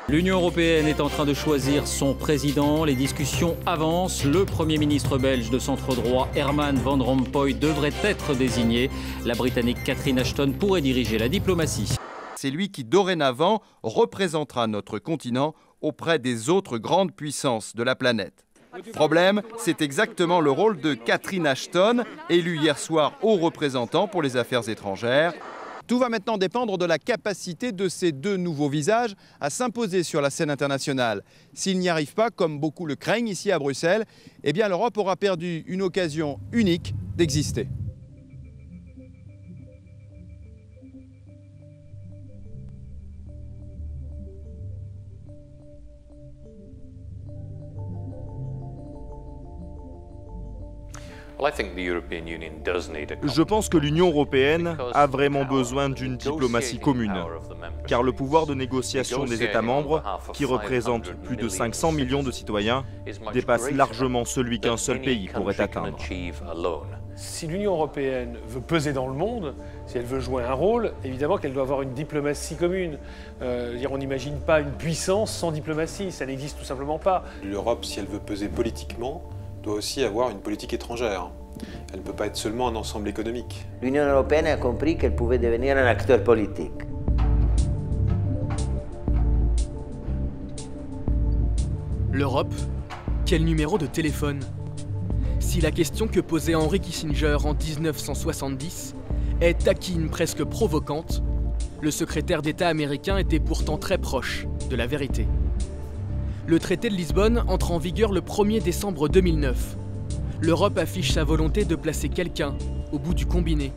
L'Union européenne est en train de choisir son président. Les discussions avancent. Le Premier ministre belge de centre-droit, Herman Van Rompuy, devrait être désigné. La Britannique Catherine Ashton pourrait diriger la diplomatie. C'est lui qui, dorénavant, représentera notre continent auprès des autres grandes puissances de la planète. Problème, c'est exactement le rôle de Catherine Ashton, élue hier soir haut représentant pour les affaires étrangères. Tout va maintenant dépendre de la capacité de ces deux nouveaux visages à s'imposer sur la scène internationale. S'ils n'y arrivent pas, comme beaucoup le craignent ici à Bruxelles, eh bien l'Europe aura perdu une occasion unique d'exister. Je pense que l'Union européenne a vraiment besoin d'une diplomatie commune, car le pouvoir de négociation des États membres, qui représente plus de 500 millions de citoyens, dépasse largement celui qu'un seul pays pourrait atteindre. Si l'Union européenne veut peser dans le monde, si elle veut jouer un rôle, évidemment qu'elle doit avoir une diplomatie commune. On n'imagine pas une puissance sans diplomatie, ça n'existe tout simplement pas. L'Europe, si elle veut peser politiquement, doit aussi avoir une politique étrangère. Elle ne peut pas être seulement un ensemble économique. L'Union européenne a compris qu'elle pouvait devenir un acteur politique. L'Europe, quel numéro de téléphone? Si la question que posait Henry Kissinger en 1970 est taquine, presque provocante, le secrétaire d'État américain était pourtant très proche de la vérité. Le traité de Lisbonne entre en vigueur le 1er décembre 2009. L'Europe affiche sa volonté de placer quelqu'un au bout du combiné,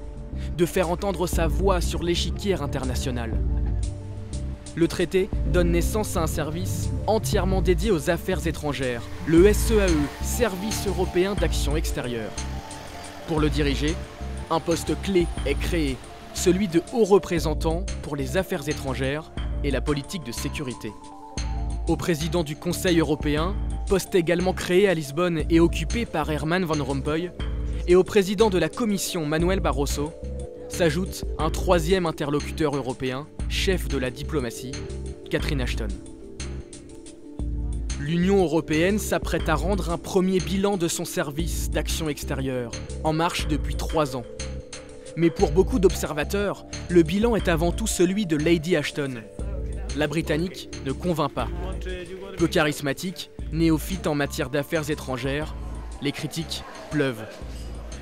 de faire entendre sa voix sur l'échiquier international. Le traité donne naissance à un service entièrement dédié aux affaires étrangères, le SEAE, Service européen d'action extérieure. Pour le diriger, un poste clé est créé, celui de haut représentant pour les affaires étrangères et la politique de sécurité. Au président du Conseil européen, poste également créé à Lisbonne et occupé par Herman Van Rompuy, et au président de la Commission, Manuel Barroso, s'ajoute un troisième interlocuteur européen, chef de la diplomatie, Catherine Ashton. L'Union européenne s'apprête à rendre un premier bilan de son service d'action extérieure, en marche depuis 3 ans. Mais pour beaucoup d'observateurs, le bilan est avant tout celui de Lady Ashton. La Britannique ne convainc pas. Peu charismatique, néophyte en matière d'affaires étrangères, les critiques pleuvent.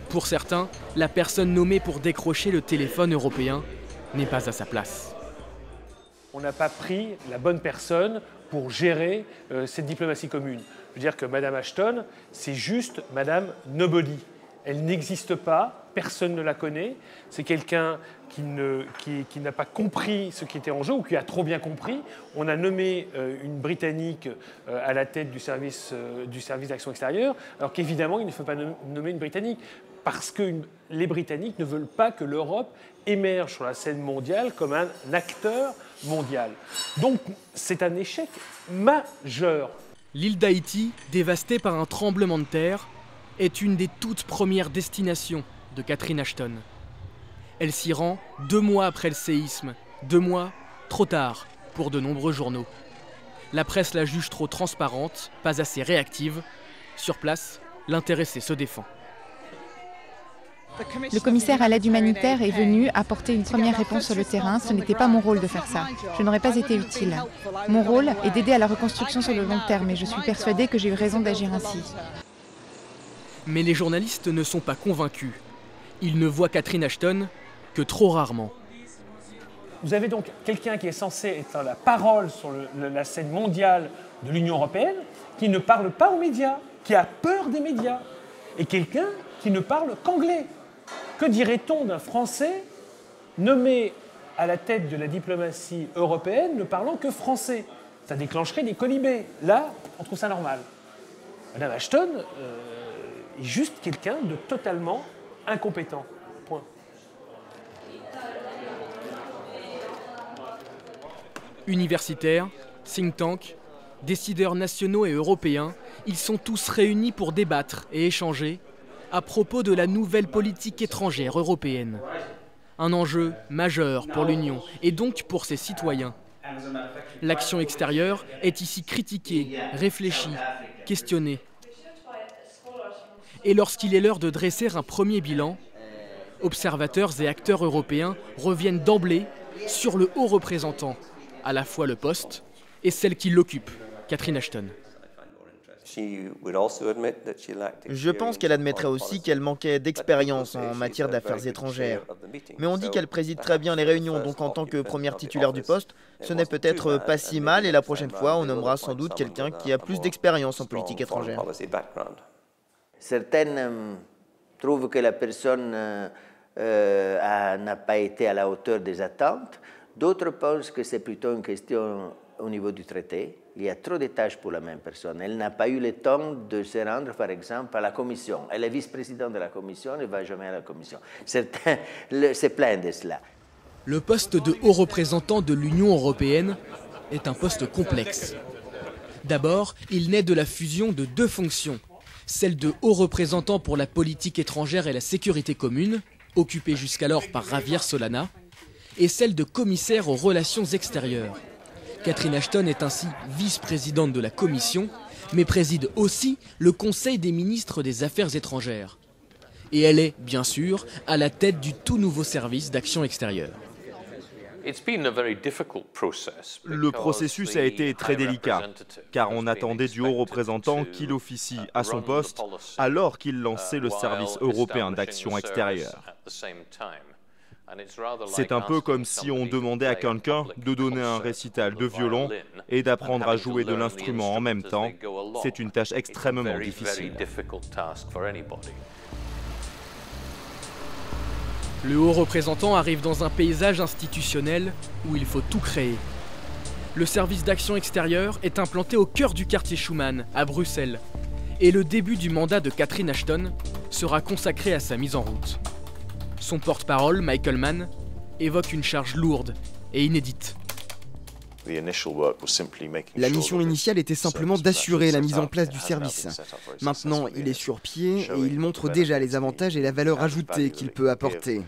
Pour certains, la personne nommée pour décrocher le téléphone européen n'est pas à sa place. On n'a pas pris la bonne personne pour gérer cette diplomatie commune. Je veux dire que Madame Ashton, c'est juste Madame Nobody. Elle n'existe pas, personne ne la connaît. C'est quelqu'un qui n'a pas compris ce qui était en jeu ou qui a trop bien compris. On a nommé une Britannique à la tête du service d'action extérieure, alors qu'évidemment, il ne faut pas nommer une Britannique, parce que les Britanniques ne veulent pas que l'Europe émerge sur la scène mondiale comme un acteur mondial. Donc, c'est un échec majeur. L'île d'Haïti, dévastée par un tremblement de terre, est une des toutes premières destinations de Catherine Ashton. Elle s'y rend 2 mois après le séisme, 2 mois trop tard pour de nombreux journaux. La presse la juge trop transparente, pas assez réactive. Sur place, l'intéressé se défend. Le commissaire à l'aide humanitaire est venu apporter une première réponse sur le terrain. Ce n'était pas mon rôle de faire ça. Je n'aurais pas été utile. Mon rôle est d'aider à la reconstruction sur le long terme et je suis persuadée que j'ai eu raison d'agir ainsi. Mais les journalistes ne sont pas convaincus. Ils ne voient Catherine Ashton que trop rarement. Vous avez donc quelqu'un qui est censé être la parole sur la scène mondiale de l'Union européenne, qui ne parle pas aux médias, qui a peur des médias, et quelqu'un qui ne parle qu'anglais. Que dirait-on d'un Français nommé à la tête de la diplomatie européenne ne parlant que français? Ça déclencherait des colibés. Là, on trouve ça normal. Madame Ashton est juste quelqu'un de totalement incompétent. Point. Universitaires, think tanks, décideurs nationaux et européens, ils sont tous réunis pour débattre et échanger à propos de la nouvelle politique étrangère européenne. Un enjeu majeur pour l'Union et donc pour ses citoyens. L'action extérieure est ici critiquée, réfléchie, questionnée. Et lorsqu'il est l'heure de dresser un premier bilan, observateurs et acteurs européens reviennent d'emblée sur le haut représentant, à la fois le poste et celle qui l'occupe, Catherine Ashton. Je pense qu'elle admettrait aussi qu'elle manquait d'expérience en matière d'affaires étrangères. Mais on dit qu'elle préside très bien les réunions, donc en tant que première titulaire du poste, ce n'est peut-être pas si mal et la prochaine fois, on nommera sans doute quelqu'un qui a plus d'expérience en politique étrangère. Certaines trouvent que la personne n'a pas été à la hauteur des attentes. D'autres pensent que c'est plutôt une question au niveau du traité. Il y a trop de tâches pour la même personne. Elle n'a pas eu le temps de se rendre, par exemple, à la commission. Elle est vice-présidente de la commission, elle ne va jamais à la commission. Certains se plaignent de cela. Le poste de haut représentant de l'Union européenne est un poste complexe. D'abord, il naît de la fusion de deux fonctions. Celle de haut représentant pour la politique étrangère et la sécurité commune, occupée jusqu'alors par Javier Solana, et celle de commissaire aux relations extérieures. Catherine Ashton est ainsi vice-présidente de la Commission, mais préside aussi le Conseil des ministres des Affaires étrangères. Et elle est, bien sûr, à la tête du tout nouveau service d'action extérieure. Le processus a été très délicat, car on attendait du haut représentant qu'il officie à son poste alors qu'il lançait le service européen d'action extérieure. C'est un peu comme si on demandait à quelqu'un de donner un récital de violon et d'apprendre à jouer de l'instrument en même temps. C'est une tâche extrêmement difficile. Le haut représentant arrive dans un paysage institutionnel où il faut tout créer. Le service d'action extérieure est implanté au cœur du quartier Schuman, à Bruxelles. Et le début du mandat de Catherine Ashton sera consacré à sa mise en route. Son porte-parole, Michael Mann, évoque une charge lourde et inédite. La mission initiale était simplement d'assurer la mise en place du service. Maintenant, il est sur pied et il montre déjà les avantages et la valeur ajoutée qu'il peut apporter.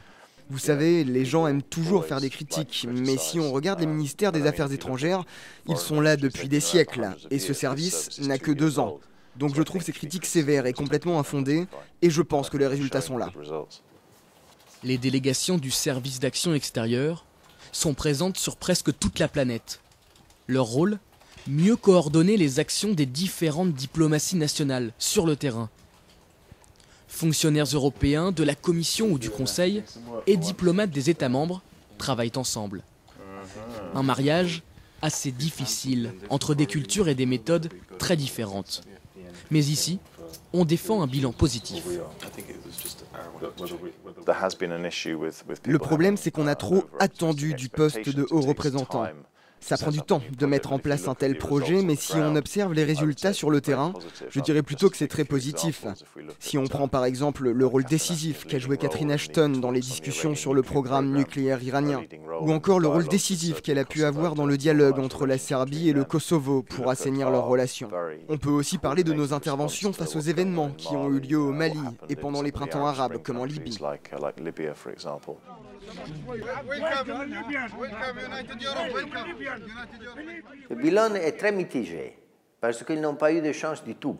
Vous savez, les gens aiment toujours faire des critiques, mais si on regarde les ministères des Affaires étrangères, ils sont là depuis des siècles, et ce service n'a que 2 ans. Donc je trouve ces critiques sévères et complètement infondées, et je pense que les résultats sont là. Les délégations du service d'action extérieure sont présentes sur presque toute la planète. Leur rôle, mieux coordonner les actions des différentes diplomaties nationales sur le terrain. Fonctionnaires européens, de la Commission ou du Conseil et diplomates des États membres travaillent ensemble. Un mariage assez difficile entre des cultures et des méthodes très différentes. Mais ici, on défend un bilan positif. Le problème, c'est qu'on a trop attendu du poste de haut représentant. Ça prend du temps de mettre en place un tel projet, mais si on observe les résultats sur le terrain, je dirais plutôt que c'est très positif. Si on prend par exemple le rôle décisif qu'a joué Catherine Ashton dans les discussions sur le programme nucléaire iranien, ou encore le rôle décisif qu'elle a pu avoir dans le dialogue entre la Serbie et le Kosovo pour assainir leurs relations. On peut aussi parler de nos interventions face aux événements qui ont eu lieu au Mali et pendant les printemps arabes, comme en Libye. Le bilan est très mitigé parce qu'ils n'ont pas eu de chance du tout.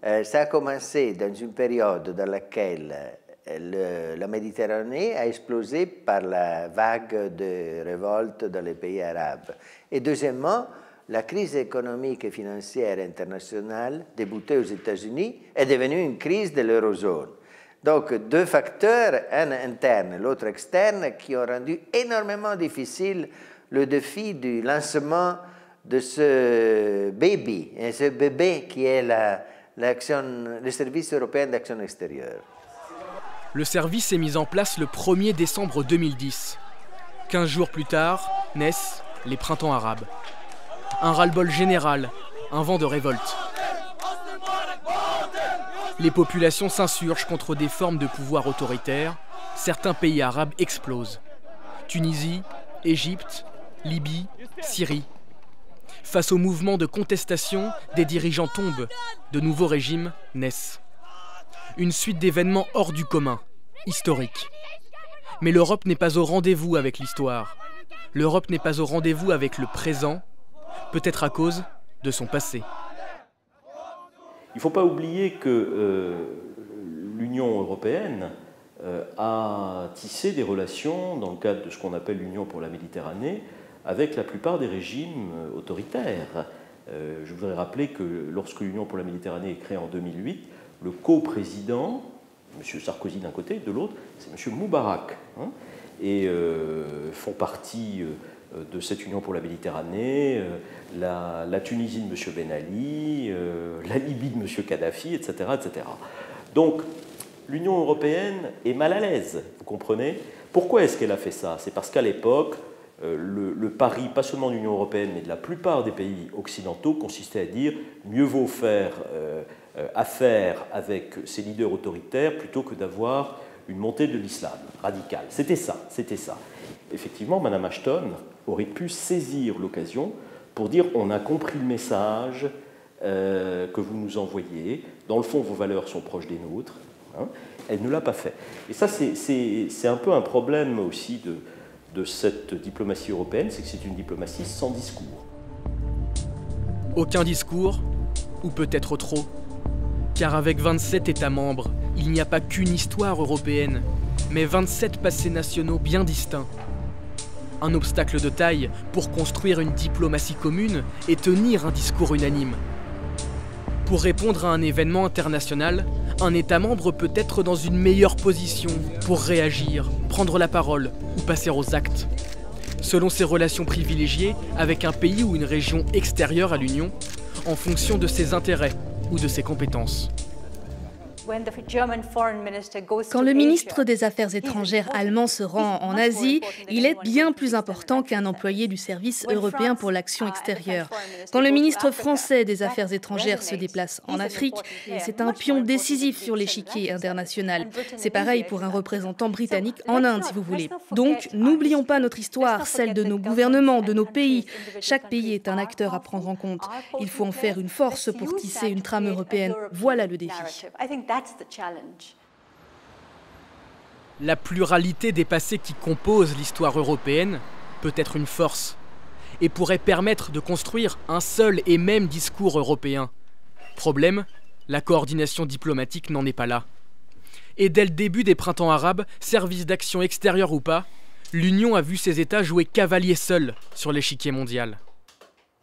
Ça a commencé dans une période dans laquelle la Méditerranée a explosé par la vague de révolte dans les pays arabes. Et deuxièmement, la crise économique et financière internationale débutée aux États-Unis est devenue une crise de l'eurozone. Donc, 2 facteurs, un interne et l'autre externe, qui ont rendu énormément difficile le défi du lancement de ce baby, et ce bébé qui est le service européen d'action extérieure. Le service est mis en place le 1er décembre 2010. 15 jours plus tard, naissent les printemps arabes. Un ras-le-bol général, un vent de révolte. Les populations s'insurgent contre des formes de pouvoir autoritaire. Certains pays arabes explosent. Tunisie, Égypte, Libye, Syrie. Face au mouvement de contestation, des dirigeants tombent, de nouveaux régimes naissent. Une suite d'événements hors du commun, historiques. Mais l'Europe n'est pas au rendez-vous avec l'histoire. l'Europe n'est pas au rendez-vous avec le présent, peut-être à cause de son passé. Il ne faut pas oublier que l'Union européenne a tissé des relations dans le cadre de ce qu'on appelle l'Union pour la Méditerranée avec la plupart des régimes autoritaires. Je voudrais rappeler que lorsque l'Union pour la Méditerranée est créée en 2008, le co-président, M. Sarkozy d'un côté, de l'autre, c'est M. Moubarak. Et font partie de cette Union pour la Méditerranée, la Tunisie de M. Ben Ali, la Libye de M. Kadhafi, etc., etc. Donc, l'Union européenne est mal à l'aise, vous comprenez? Pourquoi est-ce qu'elle a fait ça? C'est parce qu'à l'époque, le pari, pas seulement de l'Union européenne, mais de la plupart des pays occidentaux, consistait à dire mieux vaut faire affaire avec ces leaders autoritaires plutôt que d'avoir une montée de l'islam radical. C'était ça, c'était ça. Effectivement, Mme Ashton aurait pu saisir l'occasion pour dire on a compris le message que vous nous envoyez, dans le fond vos valeurs sont proches des nôtres. Elle ne l'a pas fait. Et ça, c'est un peu un problème aussi de cette diplomatie européenne, c'est que c'est une diplomatie sans discours. Aucun discours, ou peut-être trop. Car avec 27 États membres, il n'y a pas qu'une histoire européenne, mais 27 passés nationaux bien distincts. Un obstacle de taille pour construire une diplomatie commune et tenir un discours unanime. Pour répondre à un événement international, un État membre peut être dans une meilleure position pour réagir, prendre la parole ou passer aux actes. Selon ses relations privilégiées avec un pays ou une région extérieure à l'Union, en fonction de ses intérêts ou de ses compétences. Quand le ministre des Affaires étrangères allemand se rend en Asie, il est bien plus important qu'un employé du service européen pour l'action extérieure. Quand le ministre français des Affaires étrangères se déplace en Afrique, c'est un pion décisif sur l'échiquier international. C'est pareil pour un représentant britannique en Inde, si vous voulez. Donc, n'oublions pas notre histoire, celle de nos gouvernements, de nos pays. Chaque pays est un acteur à prendre en compte. Il faut en faire une force pour tisser une trame européenne. Voilà le défi. La pluralité des passés qui composent l'histoire européenne peut être une force et pourrait permettre de construire un seul et même discours européen. Problème, la coordination diplomatique n'en est pas là. Et dès le début des printemps arabes, service d'action extérieure ou pas, l'Union a vu ses États jouer cavalier seul sur l'échiquier mondial.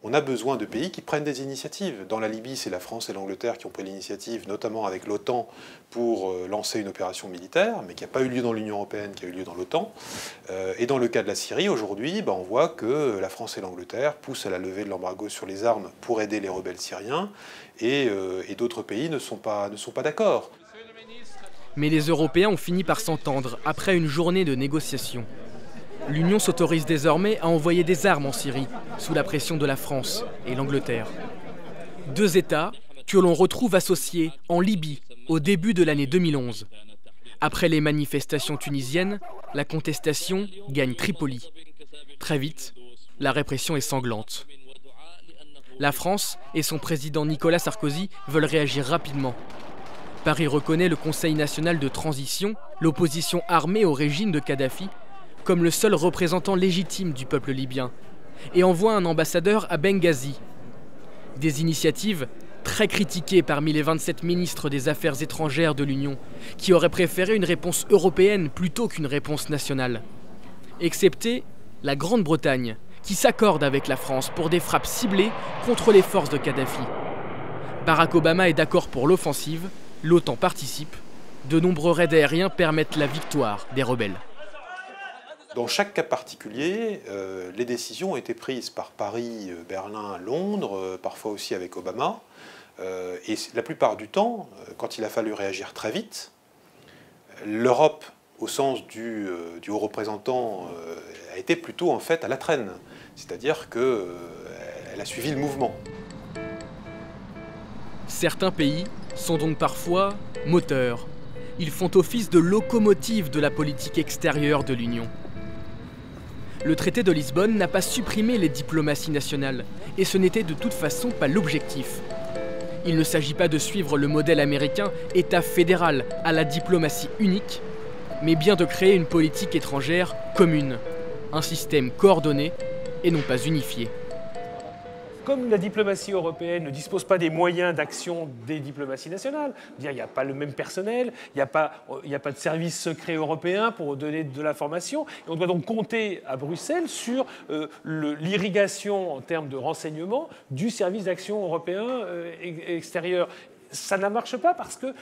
On a besoin de pays qui prennent des initiatives. Dans la Libye, c'est la France et l'Angleterre qui ont pris l'initiative, notamment avec l'OTAN, pour lancer une opération militaire, mais qui n'a pas eu lieu dans l'Union européenne, qui a eu lieu dans l'OTAN. Et dans le cas de la Syrie, aujourd'hui, on voit que la France et l'Angleterre poussent à la levée de l'embargo sur les armes pour aider les rebelles syriens, et d'autres pays ne sont pas d'accord. Mais les Européens ont fini par s'entendre après une journée de négociations. L'Union s'autorise désormais à envoyer des armes en Syrie, sous la pression de la France et l'Angleterre. Deux États que l'on retrouve associés en Libye au début de l'année 2011. Après les manifestations tunisiennes, la contestation gagne Tripoli. Très vite, la répression est sanglante. La France et son président Nicolas Sarkozy veulent réagir rapidement. Paris reconnaît le Conseil national de transition, l'opposition armée au régime de Kadhafi, comme le seul représentant légitime du peuple libyen, et envoie un ambassadeur à Benghazi. Des initiatives très critiquées parmi les 27 ministres des Affaires étrangères de l'Union, qui auraient préféré une réponse européenne plutôt qu'une réponse nationale. Excepté la Grande-Bretagne, qui s'accorde avec la France pour des frappes ciblées contre les forces de Kadhafi. Barack Obama est d'accord pour l'offensive, l'OTAN participe, de nombreux raids aériens permettent la victoire des rebelles. Dans chaque cas particulier, les décisions ont été prises par Paris, Berlin, Londres, parfois aussi avec Obama. Et la plupart du temps, quand il a fallu réagir très vite, l'Europe, au sens du haut représentant, a été plutôt en fait à la traîne. C'est-à-dire qu'elle a suivi le mouvement. Certains pays sont donc parfois moteurs. Ils font office de locomotive de la politique extérieure de l'Union. Le traité de Lisbonne n'a pas supprimé les diplomaties nationales, et ce n'était de toute façon pas l'objectif. Il ne s'agit pas de suivre le modèle américain, État fédéral à la diplomatie unique, mais bien de créer une politique étrangère commune. un système coordonné et non pas unifié. Comme la diplomatie européenne ne dispose pas des moyens d'action des diplomaties nationales, il n'y a pas le même personnel, il n'y a pas de service secret européen pour donner de l'information, et on doit donc compter à Bruxelles sur l'irrigation en termes de renseignement du service d'action européen extérieur. Ça ne marche pas parce que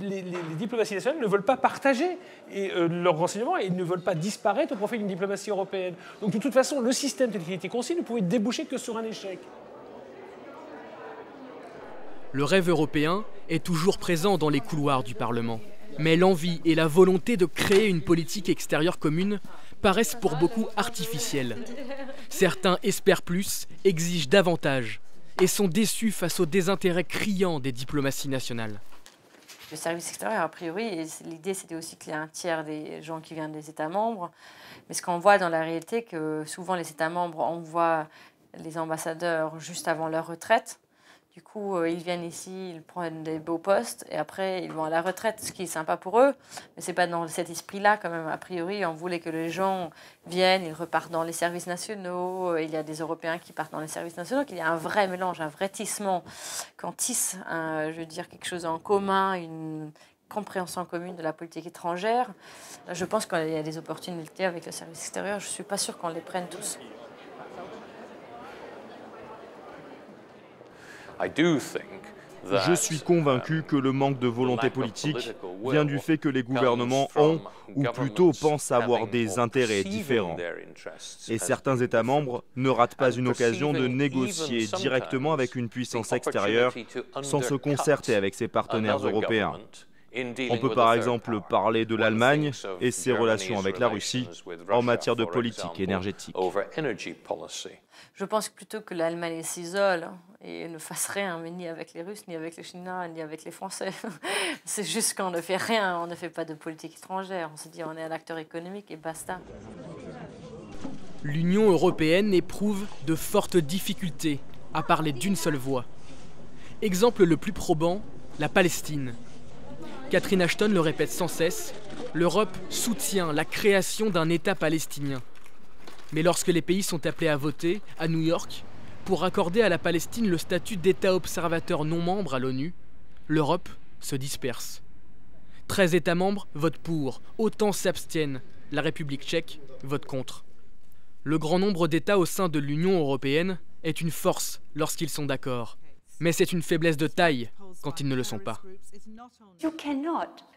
les diplomaties nationales ne veulent pas partager leurs renseignements et ne veulent pas disparaître au profit d'une diplomatie européenne. Donc de toute façon, le système tel qu'il était conçu ne pouvait déboucher que sur un échec. Le rêve européen est toujours présent dans les couloirs du Parlement. Mais l'envie et la volonté de créer une politique extérieure commune paraissent pour beaucoup artificielles. Certains espèrent plus, exigent davantage et sont déçus face au désintérêt criant des diplomaties nationales. Le service extérieur, a priori, l'idée c'était aussi qu'il y ait un tiers des gens qui viennent des États membres. Mais ce qu'on voit dans la réalité, que souvent les États membres envoient les ambassadeurs juste avant leur retraite. Du coup, ils viennent ici, ils prennent des beaux postes et après, ils vont à la retraite, ce qui est sympa pour eux. Mais ce n'est pas dans cet esprit-là, quand même. A priori, on voulait que les gens viennent, ils repartent dans les services nationaux. Il y a des Européens qui partent dans les services nationaux, qu'il y a un vrai mélange, un vrai tissement. Qu'on tisse, je veux dire, quelque chose en commun, une compréhension commune de la politique étrangère. Je pense qu'il y a des opportunités avec le service extérieur. Je ne suis pas sûre qu'on les prenne tous. Je suis convaincu que le manque de volonté politique vient du fait que les gouvernements ont, ou plutôt pensent avoir des intérêts différents. Et certains États membres ne ratent pas une occasion de négocier directement avec une puissance extérieure sans se concerter avec ses partenaires européens. On peut par exemple parler de l'Allemagne et ses relations avec la Russie en matière de politique énergétique. Je pense plutôt que l'Allemagne s'isole et ne fasse rien, mais ni avec les Russes, ni avec les Chinois, ni avec les Français. C'est juste qu'on ne fait rien, on ne fait pas de politique étrangère. On se dit on est un acteur économique et basta. L'Union européenne éprouve de fortes difficultés à parler d'une seule voix. Exemple le plus probant, la Palestine. Catherine Ashton le répète sans cesse, l'Europe soutient la création d'un État palestinien. Mais lorsque les pays sont appelés à voter, à New York, pour accorder à la Palestine le statut d'État observateur non membre à l'ONU, l'Europe se disperse. 13 États membres votent pour, autant s'abstiennent. La République tchèque vote contre. Le grand nombre d'États au sein de l'Union européenne est une force lorsqu'ils sont d'accord. Mais c'est une faiblesse de taille quand ils ne le sont pas.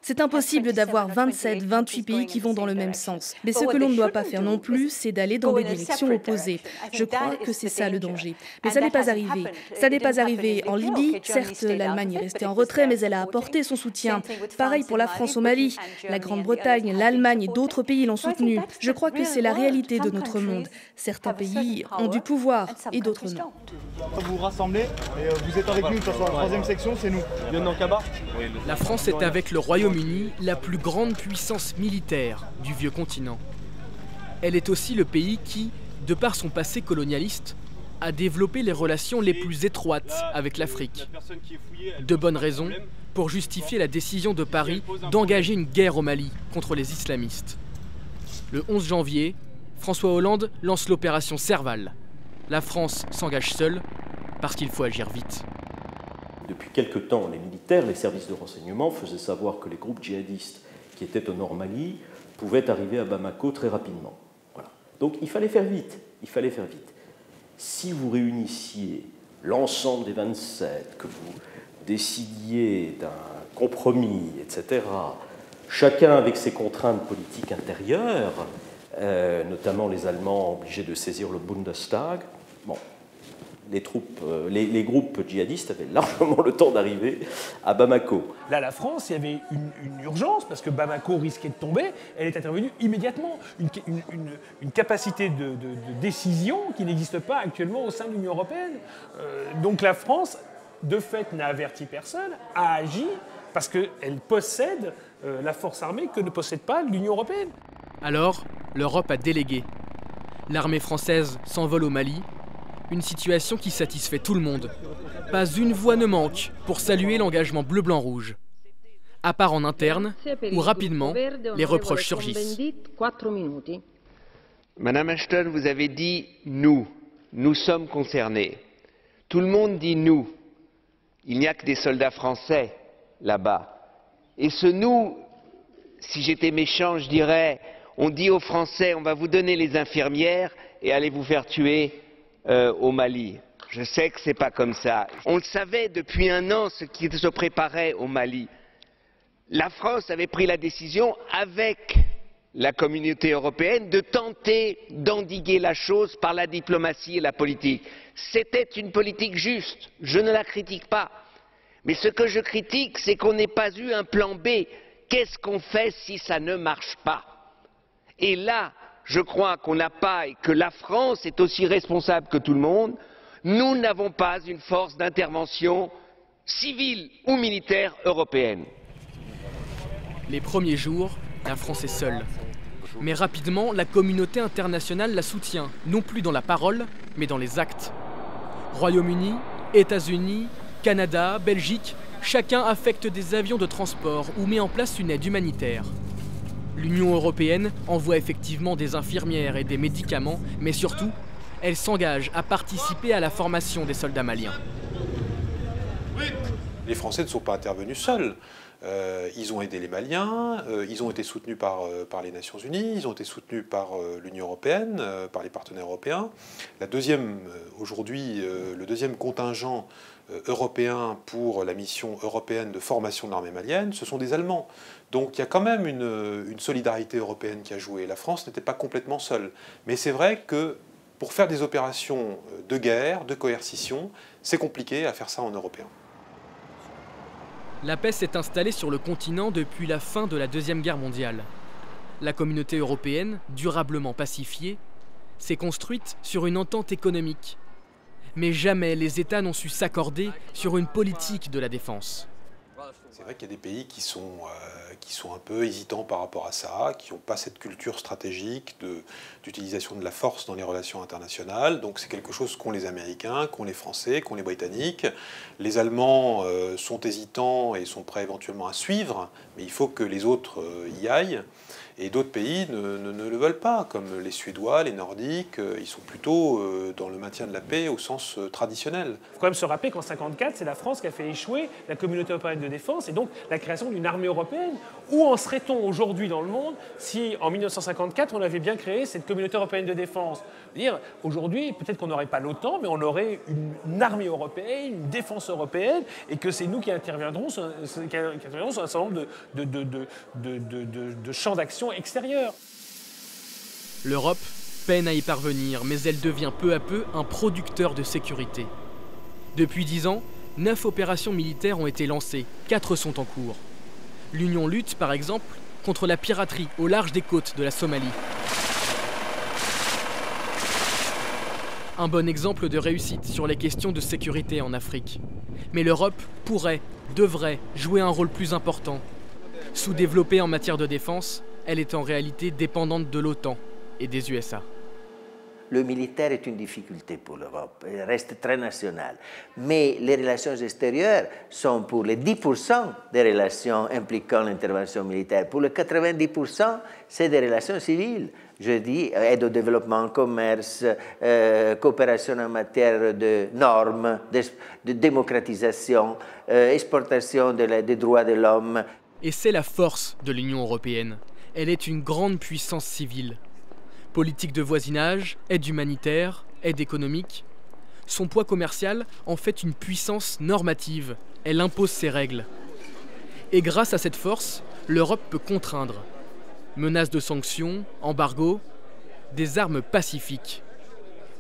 C'est impossible d'avoir 27, 28 pays qui vont dans le même sens. Mais ce que l'on ne doit pas faire non plus, c'est d'aller dans des directions opposées. Je crois que c'est ça le danger. Mais ça n'est pas arrivé. Ça n'est pas arrivé en Libye. Certes, l'Allemagne est restée en retrait, mais elle a apporté son soutien. Pareil pour la France au Mali. La Grande-Bretagne, l'Allemagne et d'autres pays l'ont soutenu. Je crois que c'est la réalité de notre monde. Certains pays ont du pouvoir et d'autres non. Vous vous rassemblez et vous êtes avec nous, de toute façon, la troisième section, c'est nous. La France est avec le Royaume-Uni la plus grande puissance militaire du vieux continent. Elle est aussi le pays qui, de par son passé colonialiste, a développé les relations les plus étroites avec l'Afrique. De bonnes raisons pour justifier la décision de Paris d'engager une guerre au Mali contre les islamistes. Le 11 janvier, François Hollande lance l'opération Serval. La France s'engage seule parce qu'il faut agir vite. Depuis quelque temps, les militaires, les services de renseignement faisaient savoir que les groupes djihadistes qui étaient au nord Mali pouvaient arriver à Bamako très rapidement. Voilà. Donc il fallait faire vite, Si vous réunissiez l'ensemble des 27, que vous décidiez d'un compromis, etc., chacun avec ses contraintes politiques intérieures, notamment les Allemands obligés de saisir le Bundestag, bon, les groupes djihadistes avaient largement le temps d'arriver à Bamako. Là, la France, il y avait une urgence, parce que Bamako risquait de tomber, elle est intervenue immédiatement. Une capacité de décision qui n'existe pas actuellement au sein de l'Union européenne. Donc la France, de fait, n'a averti personne, a agi, parce qu'elle possède la force armée que ne possède pas l'Union européenne. Alors, l'Europe a délégué. L'armée française s'envole au Mali. Une situation qui satisfait tout le monde. Pas une voix ne manque pour saluer l'engagement bleu-blanc-rouge. À part en interne, où rapidement, les reproches surgissent. Madame Ashton, vous avez dit « nous ». Nous sommes concernés. Tout le monde dit « nous ». Il n'y a que des soldats français là-bas. Et ce « nous », si j'étais méchant, je dirais « on dit aux Français, on va vous donner les infirmières et allez vous faire tuer au Mali ». Je sais que ce n'est pas comme ça. On le savait depuis un an, ce qui se préparait au Mali. La France avait pris la décision, avec la communauté européenne, de tenter d'endiguer la chose par la diplomatie et la politique. C'était une politique juste, je ne la critique pas. Mais ce que je critique, c'est qu'on n'ait pas eu un plan B. Qu'est-ce qu'on fait si ça ne marche pas? Et là, je crois qu'on n'a pas, et que la France est aussi responsable que tout le monde, nous n'avons pas une force d'intervention civile ou militaire européenne. Les premiers jours, la France est seule. Mais rapidement, la communauté internationale la soutient, non plus dans la parole, mais dans les actes. Royaume-Uni, États-Unis, Canada, Belgique, chacun affecte des avions de transport ou met en place une aide humanitaire. L'Union européenne envoie effectivement des infirmières et des médicaments, mais surtout, elle s'engage à participer à la formation des soldats maliens. Les Français ne sont pas intervenus seuls. Ils ont aidé les Maliens, ils ont été soutenus par les Nations Unies, ils ont été soutenus par l'Union européenne, par les partenaires européens. Aujourd'hui, le deuxième contingent européen pour la mission européenne de formation de l'armée malienne, ce sont des Allemands. Donc il y a quand même une solidarité européenne qui a joué. La France n'était pas complètement seule. Mais c'est vrai que pour faire des opérations de guerre, de coercition, c'est compliqué à faire ça en européen. La paix s'est installée sur le continent depuis la fin de la Deuxième Guerre mondiale. La communauté européenne, durablement pacifiée, s'est construite sur une entente économique. Mais jamais les États n'ont su s'accorder sur une politique de la défense. C'est vrai qu'il y a des pays qui sont un peu hésitants par rapport à ça, qui n'ont pas cette culture stratégique d'utilisation de la force dans les relations internationales. Donc c'est quelque chose qu'ont les Américains, qu'ont les Français, qu'ont les Britanniques. Les Allemands sont hésitants et sont prêts éventuellement à suivre, mais il faut que les autres y aillent. Et d'autres pays ne le veulent pas, comme les Suédois, les Nordiques, ils sont plutôt dans le maintien de la paix au sens traditionnel. Il faut quand même se rappeler qu'en 1954, c'est la France qui a fait échouer la communauté européenne de défense et donc la création d'une armée européenne. Où en serait-on aujourd'hui dans le monde si, en 1954, on avait bien créé cette communauté européenne de défense? Aujourd'hui, peut-être qu'on n'aurait pas l'OTAN, mais on aurait une armée européenne, une défense européenne, et que c'est nous qui interviendrons sur un certain nombre de champs d'action extérieurs. L'Europe peine à y parvenir, mais elle devient peu à peu un producteur de sécurité. Depuis 10 ans, 9 opérations militaires ont été lancées, 4 sont en cours. L'Union lutte, par exemple, contre la piraterie au large des côtes de la Somalie. Un bon exemple de réussite sur les questions de sécurité en Afrique. Mais l'Europe pourrait, devrait jouer un rôle plus important. Sous-développée en matière de défense, elle est en réalité dépendante de l'OTAN et des USA. Le militaire est une difficulté pour l'Europe, il reste très national. Mais les relations extérieures sont pour les 10% des relations impliquant l'intervention militaire. Pour les 90%, c'est des relations civiles. Je dis aide au développement, commerce, coopération en matière de normes, de démocratisation, exportation des droits de l'homme. Et c'est la force de l'Union européenne. Elle est une grande puissance civile. Politique de voisinage, aide humanitaire, aide économique. Son poids commercial en fait une puissance normative. Elle impose ses règles. Et grâce à cette force, l'Europe peut contraindre. Menaces de sanctions, embargo, des armes pacifiques.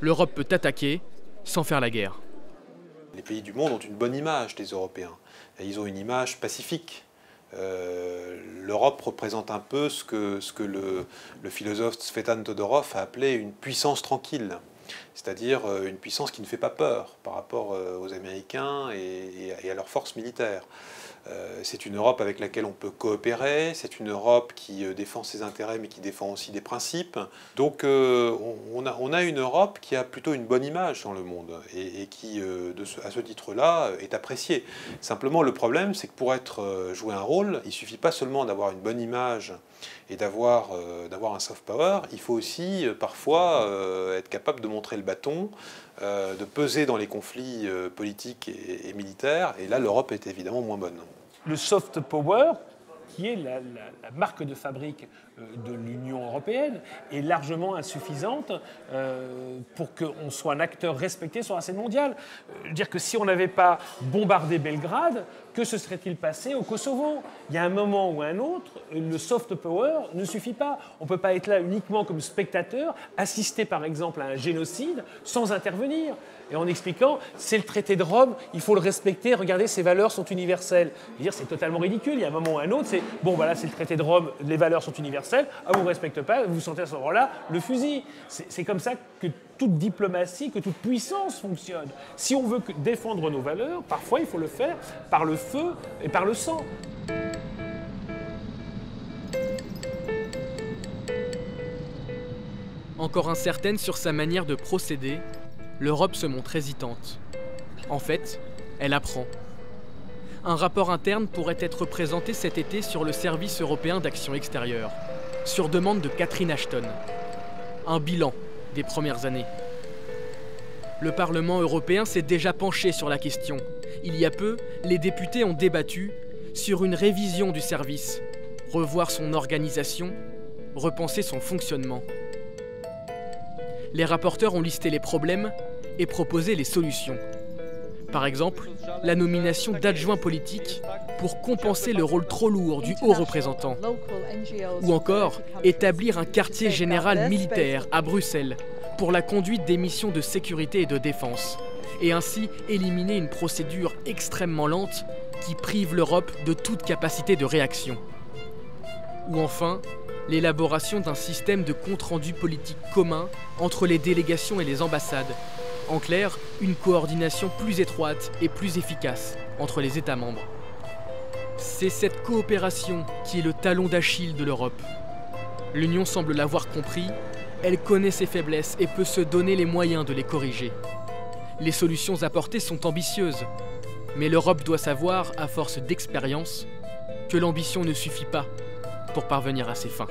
L'Europe peut attaquer sans faire la guerre. Les pays du monde ont une bonne image des Européens. Et ils ont une image pacifique. L'Europe représente un peu ce que le philosophe Tsvetan Todorov a appelé une puissance tranquille. c'est-à-dire une puissance qui ne fait pas peur par rapport aux Américains et à leurs forces militaires. C'est une Europe avec laquelle on peut coopérer, c'est une Europe qui défend ses intérêts mais qui défend aussi des principes. Donc on a une Europe qui a plutôt une bonne image dans le monde et qui, à ce titre-là, est appréciée. Simplement le problème, c'est que pour jouer un rôle, il ne suffit pas seulement d'avoir une bonne image et d'avoir un soft power, il faut aussi parfois être capable de montrer le bâton, de peser dans les conflits politiques et militaires, et là l'Europe est évidemment moins bonne. Le soft power, qui est la marque de fabrique de l'Union européenne, est largement insuffisante pour qu'on soit un acteur respecté sur la scène mondiale. Dire que si on n'avait pas bombardé Belgrade, que se serait-il passé au Kosovo? Il y a un moment ou un autre, le soft power ne suffit pas. On ne peut pas être là uniquement comme spectateur, assister par exemple à un génocide sans intervenir. Et en expliquant, c'est le traité de Rome, il faut le respecter, regardez, ces valeurs sont universelles. C'est totalement ridicule, il y a un moment ou un autre, c'est bon, voilà, c'est le traité de Rome, les valeurs sont universelles, vous ne respectez pas, vous sentez à ce moment-là le fusil. C'est comme ça que toute diplomatie, que toute puissance fonctionne. Si on veut défendre nos valeurs, parfois il faut le faire par le feu et par le sang. Encore incertaine sur sa manière de procéder, l'Europe se montre hésitante. En fait, elle apprend. Un rapport interne pourrait être présenté cet été sur le Service européen d'action extérieure, sur demande de Catherine Ashton. Un bilan des premières années. Le Parlement européen s'est déjà penché sur la question. Il y a peu, les députés ont débattu sur une révision du service, revoir son organisation, repenser son fonctionnement. Les rapporteurs ont listé les problèmes et proposé les solutions. Par exemple, la nomination d'adjoints politiques pour compenser le rôle trop lourd du haut représentant. Ou encore, établir un quartier général militaire à Bruxelles pour la conduite des missions de sécurité et de défense, et ainsi éliminer une procédure extrêmement lente qui prive l'Europe de toute capacité de réaction. Ou enfin, l'élaboration d'un système de compte-rendu politique commun entre les délégations et les ambassades. En clair, une coordination plus étroite et plus efficace entre les États membres. C'est cette coopération qui est le talon d'Achille de l'Europe. L'Union semble l'avoir compris, elle connaît ses faiblesses et peut se donner les moyens de les corriger. Les solutions apportées sont ambitieuses, mais l'Europe doit savoir, à force d'expérience, que l'ambition ne suffit pas pour parvenir à ses fins.